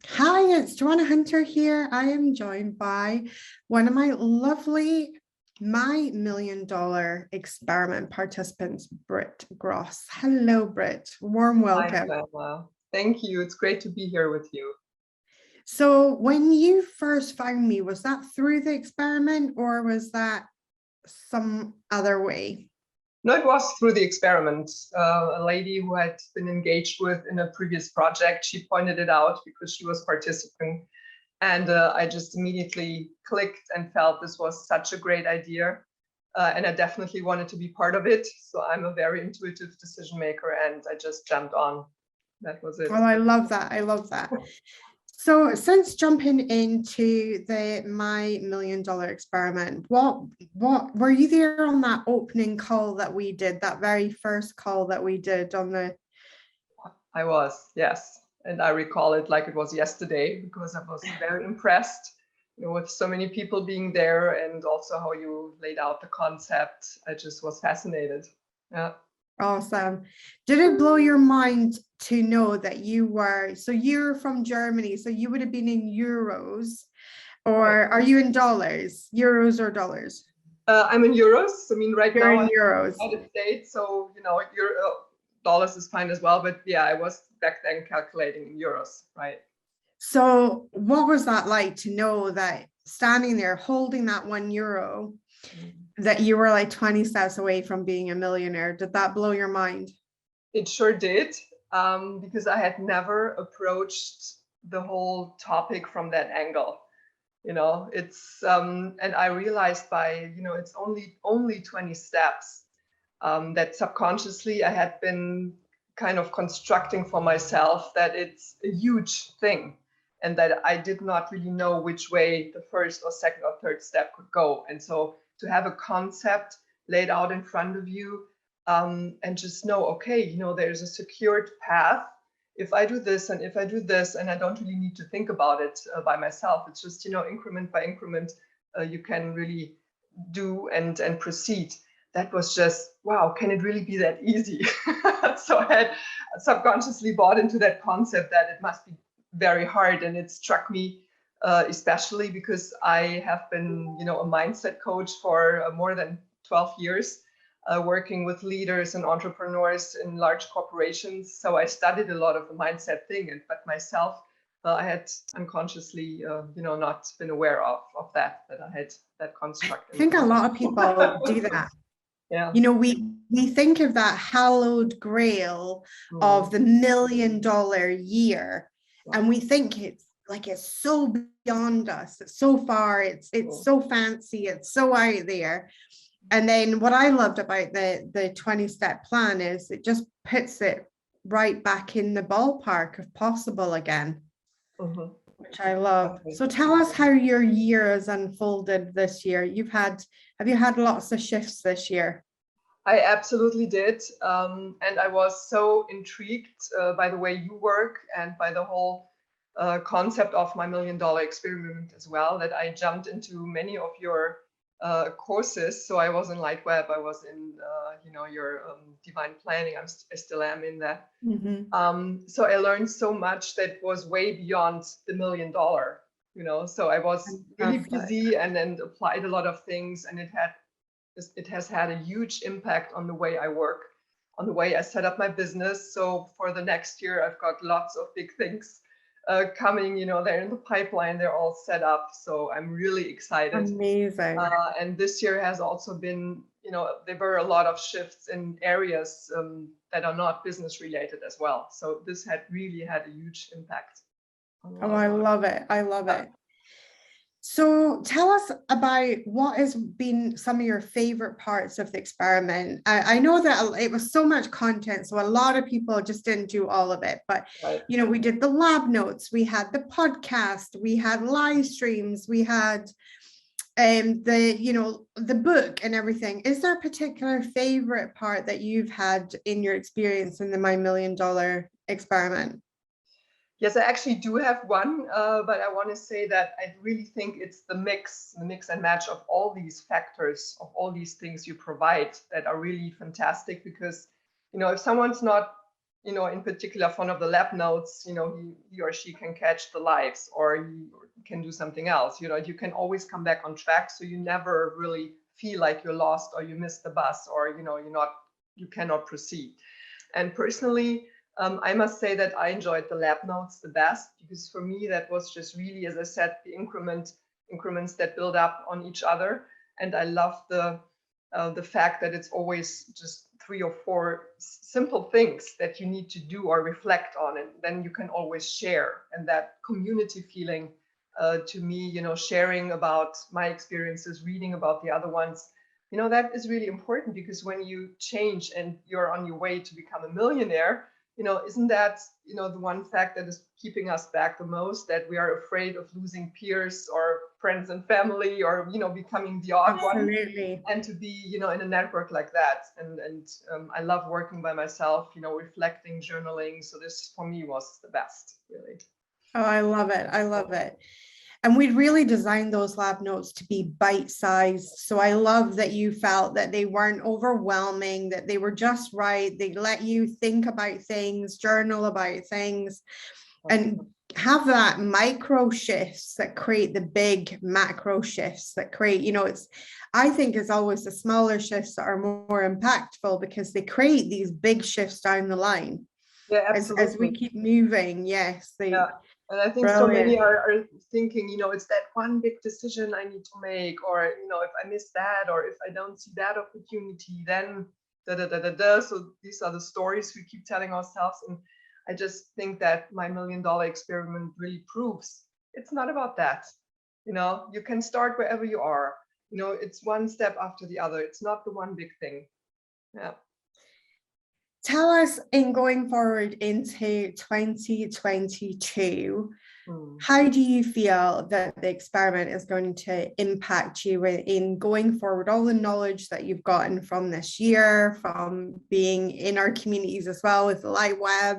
Hi, it's Joanna Hunter here. I am joined by one of my lovely $1 million experiment participants, Brit Gross. Hello, Brit. Warm Hi, welcome. Joanna. Thank you. It's great to be here with you. So, when you first found me, was that through the experiment or was that some other way? No, it was through the experiment. A lady who had been engaged with in a previous project, she pointed it out because she was participating. And I just immediately clicked and felt this was such a great idea. And I definitely wanted to be part of it. So I'm a very intuitive decision maker and I just jumped on. That was it. Oh, I love that. I love that. So since jumping into the $1 million experiment, what were you there on that opening call that we did, that very first call that we did on the I was, yes. And I recall it like it was yesterday because I was very impressed, with so many people being there and also how you laid out the concept. I just was fascinated. Yeah. awesome. Did it blow your mind to know that you're from Germany, so you would have been in euros, Right. or are you in dollars, euros or dollars? I'm in euros. I mean, right You're now in I'm euros. in the United States, so dollars is fine as well. But yeah, I was back then calculating in euros, right? So what was that like to know that standing there holding that €1 Mm. that you were like 20 steps away from being a millionaire? Did that blow your mind? It sure did, because I had never approached the whole topic from that angle. It's and I realized by it's only 20 steps, that subconsciously I had been kind of constructing for myself that it's a huge thing and that I did not really know which way the first or second or third step could go. And so to have a concept laid out in front of you, and just know, okay, there's a secured path. If I do this and if I do this, and I don't really need to think about it by myself, it's just, increment by increment, you can really do and proceed. That was just, wow, can it really be that easy? So I had subconsciously bought into that concept that it must be very hard. And it struck me, especially because I have been, a mindset coach for more than 12 years, working with leaders and entrepreneurs in large corporations. So I studied a lot of the mindset thing, but myself, I had unconsciously, not been aware of that I had that I construct in think a mind. lot of people do that. Yeah. We think of that hallowed grail Mm. of the $1 million year, Yeah. and we think it's so beyond us, it's so far, it's Mm. so fancy, it's so out there. And then what I loved about the 20-step plan is it just puts it right back in the ballpark of possible again, Mhm. which I love. Exactly. So tell us how your year has unfolded this year. Have you had lots of shifts this year? I absolutely did. And I was so intrigued by the way you work and by the whole concept of my $1 million experiment as well, that I jumped into many of your courses. So I was in Light Web, I was in, your divine planning. I still am in that. Mhm. So I learned so much that was way beyond the $1 million. So I was really Fantastic. busy and then applied a lot of things, and it has had a huge impact on the way I work, on the way I set up my business. So for the next year, I've got lots of big things coming. They're in the pipeline, they're all set up. So I'm really excited. Amazing. And this year has also been, there were a lot of shifts in areas that are not business related as well. So this had really had a huge impact on a Oh, lot of I lives. love it. I love Yeah. it. So tell us about what has been some of your favorite parts of the experiment. I know that it was so much content, so a lot of people just didn't do all of it. But Right. we did the lab notes, we had the podcast, we had live streams, we had the book and everything. Is there a particular favorite part that you've had in your experience in the $1 million experiment? Yes, I actually do have one, but I want to say that I really think it's the mix and match of all these factors, of all these things you provide that are really fantastic. Because, if someone's not in particular, one of the lab notes, he or she can catch the lives, or you can do something else. You can always come back on track, so you never really feel like you're lost or you missed the bus, or you cannot proceed. And personally, I must say that I enjoyed the lab notes the best, because for me that was just really, as I said, the increments that build up on each other. And I love the fact that it's always just 3 or 4 simple things that you need to do or reflect on, and then you can always share. And that community feeling, to me, sharing about my experiences, reading about the other ones, that is really important, because when you change and you're on your way to become a millionaire, isn't that, the one fact that is keeping us back the most, that we are afraid of losing peers or friends and family, or, becoming the odd Absolutely. one, and to be, in a network like that. And I love working by myself, reflecting, journaling. So this for me was the best, really. Oh, I love it. I love it. And we really designed those lab notes to be bite-sized. So I love that you felt that they weren't overwhelming, that they were just right. They let you think about things, journal about things, and have that micro shifts that create the big macro shifts that create, I think it's always the smaller shifts that are more impactful, because they create these big shifts down the line. Yeah, absolutely. As we keep moving. Yes. Yeah. And I think so many are thinking, it's that one big decision I need to make, or, if I miss that, or if I don't see that opportunity, then da da da da da. So these are the stories we keep telling ourselves. And I just think that my $1 million experiment really proves it's not about that. You can start wherever you are. It's one step after the other. It's not the one big thing. Yeah. Tell us, in going forward into 2022, how do you feel that the experiment is going to impact you in going forward? All the knowledge that you've gotten from this year, from being in our communities as well with the Light Web,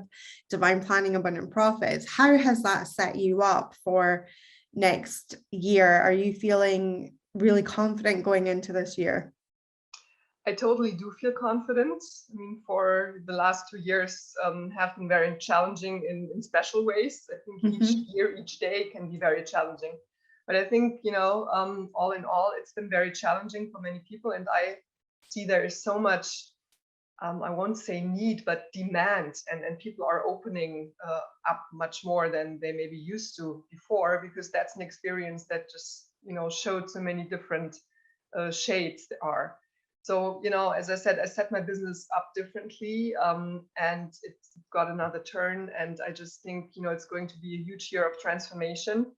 Divine Planning, Abundant Profits, how has that set you up for next year? Are you feeling really confident going into this year? I totally do feel confident. I mean, for the last 2 years have been very challenging in special ways. I think each year, each day can be very challenging. But I think, all in all, it's been very challenging for many people. And I see there is so much, I won't say need, but demand. And people are opening up much more than they maybe used to before, because that's an experience that just, showed so many different shades there are. So, as I said, I set my business up differently, and it's got another turn. And I just think, it's going to be a huge year of transformation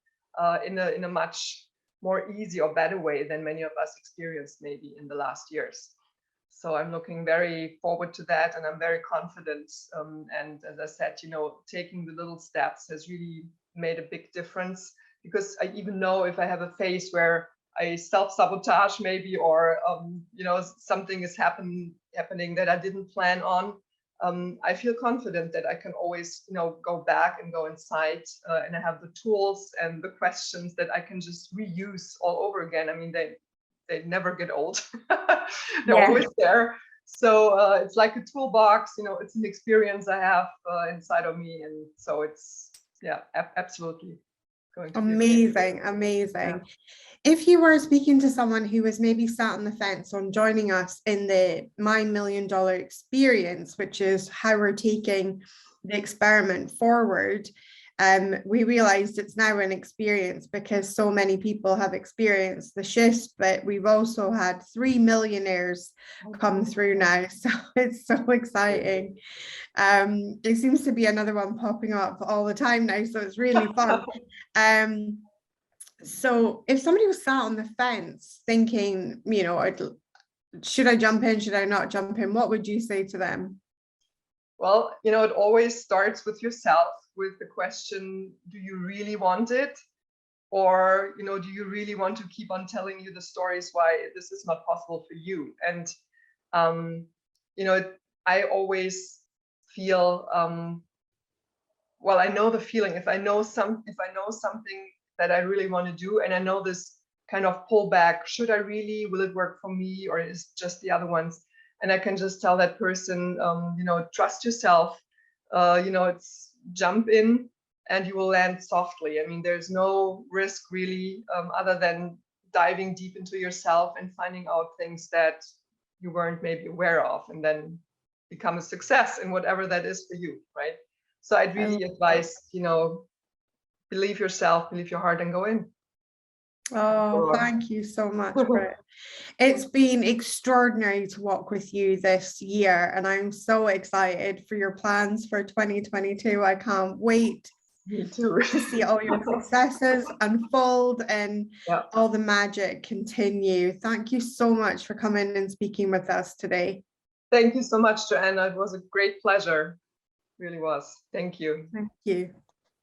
in a much more easy or better way than many of us experienced maybe in the last years. So I'm looking very forward to that, and I'm very confident. And as I said, taking the little steps has really made a big difference, because I even know if I have a phase where I self-sabotage maybe, or something is happening that I didn't plan on, I feel confident that I can always go back and go inside, and I have the tools and the questions that I can just reuse all over again. I mean, they never get old. They're always there. So it's like a toolbox, it's an experience I have inside of me. And so it's, absolutely going to amazing. Yeah. If you were speaking to someone who was maybe sat on the fence on joining us in the My $1 Million experience, which is how we're taking the experiment forward, we realized it's now an experience because so many people have experienced the shifts, but we've also had 3 millionaires come through now. So it's so exciting. There seems to be another one popping up all the time now, so it's really fun. So if somebody was sat on the fence thinking, should I jump in? Should I not jump in? What would you say to them? Well, it always starts with yourself, with the question, do you really want it? Or, do you really want to keep on telling you the stories why this is not possible for you? And, I always feel, well, I know the feeling. If I know something that I really want to do, and I know this kind of pullback, should I really, will it work for me, or is just the other ones? And I can just tell that person, trust yourself, It's jump in and you will land softly. I mean, there's no risk really, other than diving deep into yourself and finding out things that you weren't maybe aware of, and then become a success in whatever that is for you, right? So I'd really advise, believe yourself, believe your heart, and go in. Oh, thank you so much, Brit. It's been extraordinary to walk with you this year, and I'm so excited for your plans for 2022. I can't wait Me too. to see all your successes unfold and Yeah. all the magic continue. Thank you so much for coming and speaking with us today. Thank you so much, Joanna. It was a great pleasure. It really was. Thank you. Thank you.